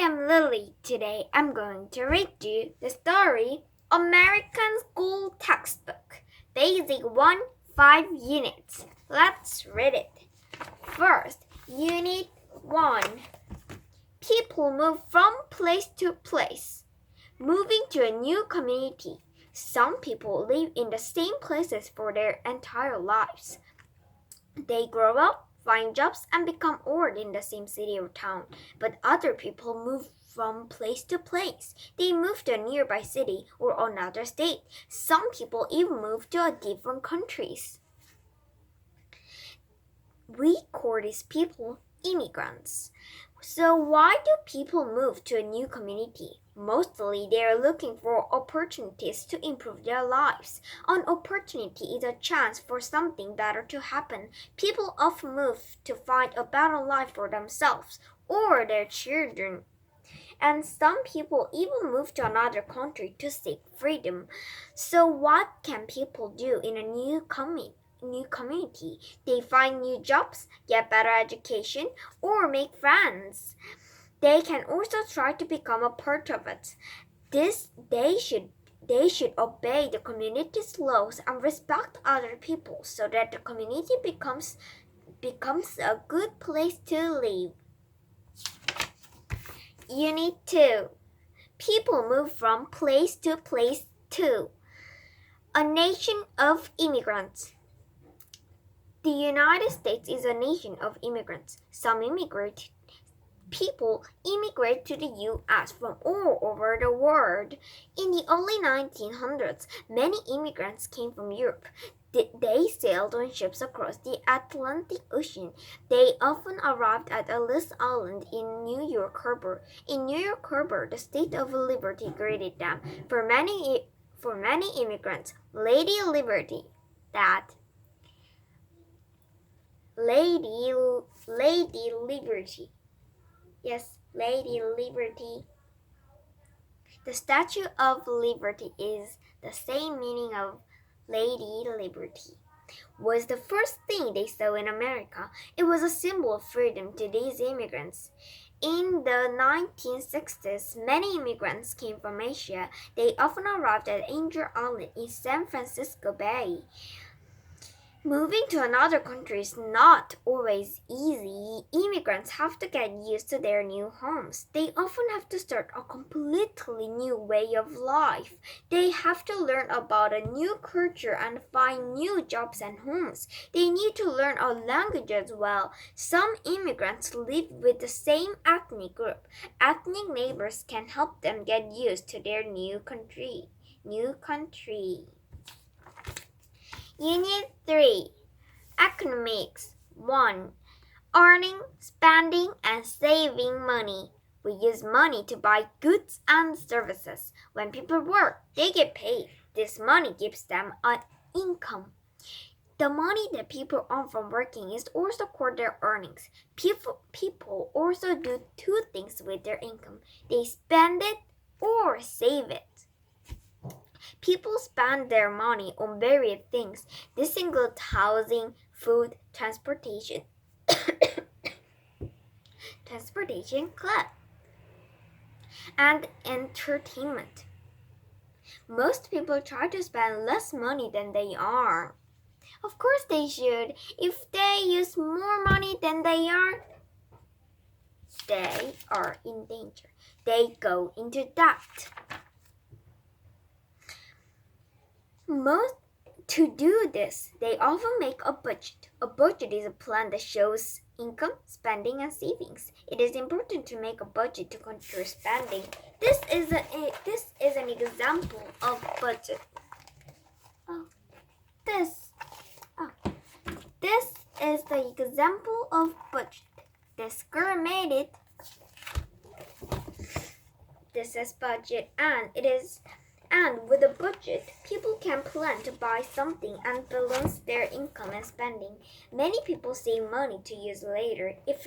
am Lily. Today I'm going to read you the story American School Textbook, Basic 1, 5 units. Let's read it. First, Unit 1. People move from place to place. Moving to a new community. Some people live in the same places for their entire lives. They grow up, find jobs, and become old in the same city or town. But other people move from place to place. They move to a nearby city or another state. Some people even move to different countries. We call these people immigrants. So why do people move to a new community? Mostly they are looking for opportunities to improve their lives. An opportunity is a chance for something better to happen. People often move to find a better life for themselves or their children. And some people even move to another country to seek freedom. So what can people do in a new community? They find new jobs, get better education, or make friends. They can also try to become a part of it. They should obey the community's laws and respect other people so that the community becomes a good place to live. Unit 2. People move from place to place too. A nation of immigrants. The United States is a nation of immigrants. Some people immigrate to the U.S. from all over the world. In the early 1900s, many immigrants came from Europe. They sailed on ships across the Atlantic Ocean. They often arrived at Ellis Island in New York Harbor. In New York Harbor, the State of Liberty greeted them. For many immigrants, Lady Liberty, Lady Liberty. Yes, Lady Liberty. The Statue of Liberty is the same meaning of Lady Liberty. Was the first thing they saw in America. It was a symbol of freedom to these immigrants. In the 1960s, many immigrants came from Asia. They often arrived at Angel Island in San Francisco Bay. Moving to another country is not always easy. Immigrants have to get used to their new homes. They often have to start a completely new way of life. They have to learn about a new culture and find new jobs and homes. They need to learn a language as well. Some immigrants live with the same ethnic group. Ethnic neighbors can help them get used to their new country. Unit 3. Economics 1. Earning, spending, and saving money. We use money to buy goods and services. When people work, they get paid. This money gives them an income. The money that people earn from working is also called their earnings. People also do two things with their income. They spend it or save it. People spend their money on various things. This includes housing, food, transportation, club, and entertainment. Most people try to spend less money than they earn. Of course they should. If they use more money than they earn, they are in danger. They go into debt. To do this, they often make a budget. A budget is a plan that shows income, spending, and savings. It is important to make a budget to control spending. This is an example of budget. This is the example of budget. This girl made it. This is budget, and with a budget, people can plan to buy something and balance their income and spending. Many people save money to use later. If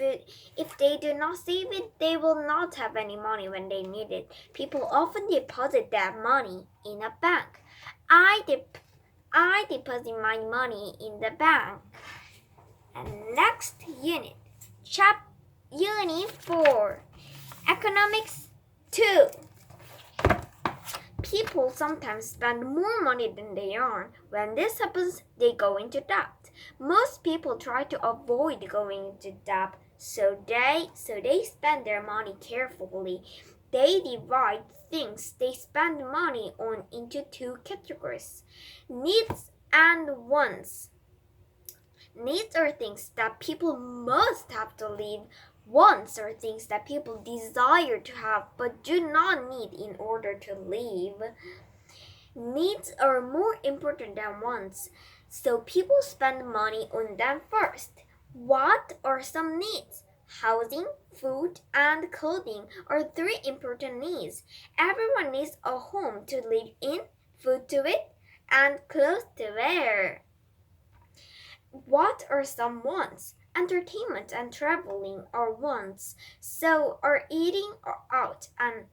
they do not save it, they will not have any money when they need it. People often deposit that money in a bank. I deposit my money in the bank. And next unit, Unit 4. Economics 2. People sometimes spend more money than they earn. When this happens, they go into debt. Most people try to avoid going into debt, so they spend their money carefully. They divide things they spend money on into two categories: needs and wants. Needs are things that people must have to live. Wants are things that people desire to have but do not need in order to live. Needs are more important than wants, so people spend money on them first. What are some needs? Housing, food, and clothing are three important needs. Everyone needs a home to live in, food to eat, and clothes to wear. What are some wants? Entertainment and traveling are wants. So are eating out and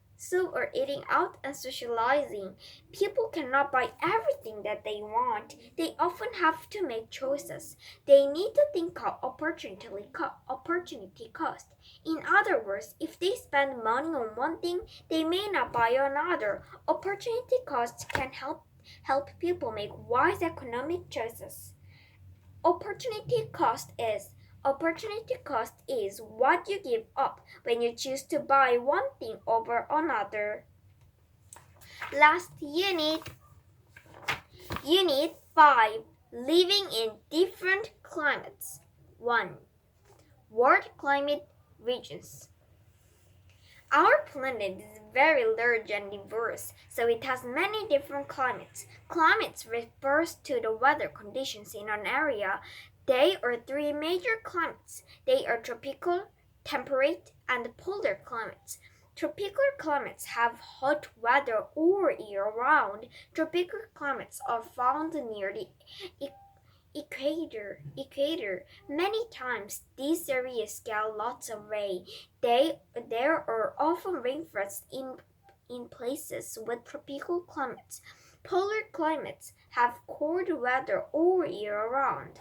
socializing. People cannot buy everything that they want. They often have to make choices. They need to think of opportunity cost. In other words, if they spend money on one thing, they may not buy another. Opportunity cost can help people make wise economic choices. Opportunity cost is what you give up when you choose to buy one thing over another. Last unit. Unit 5. Living in different climates. 1. World climate regions. Our planet is very large and diverse, so it has many different climates. Climates refers to the weather conditions in an area. There are three major climates. They are tropical, temperate, and polar climates. Tropical climates have hot weather all year round. Tropical climates are found near the equator. Many times these areas get lots of rain. There are often rainforests in places with tropical climates. Polar climates have cold weather all year round.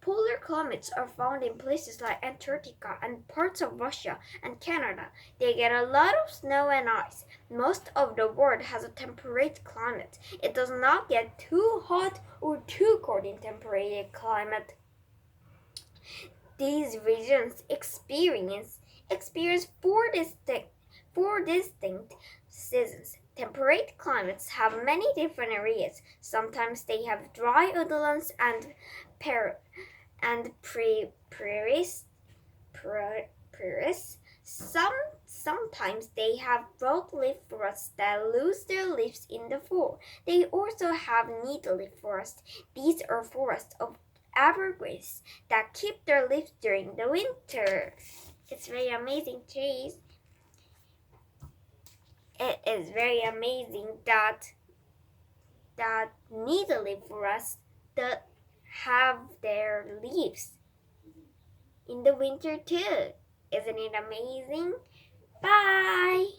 Polar climates are found in places like Antarctica and parts of Russia and Canada. They get a lot of snow and ice. Most of the world has a temperate climate. It does not get too hot or too cold in temperate climate. These regions experience four distinct seasons. Temperate climates have many different areas. Sometimes they have dry woodlands and prairies. Sometimes they have broadleaf forests that lose their leaves in the fall. They also have needleaf forests. These are forests of evergreens that keep their leaves during the winter. It's very amazing trees. It is very amazing that needleaf forests that have their leaves in the winter too. Isn't it amazing? Bye!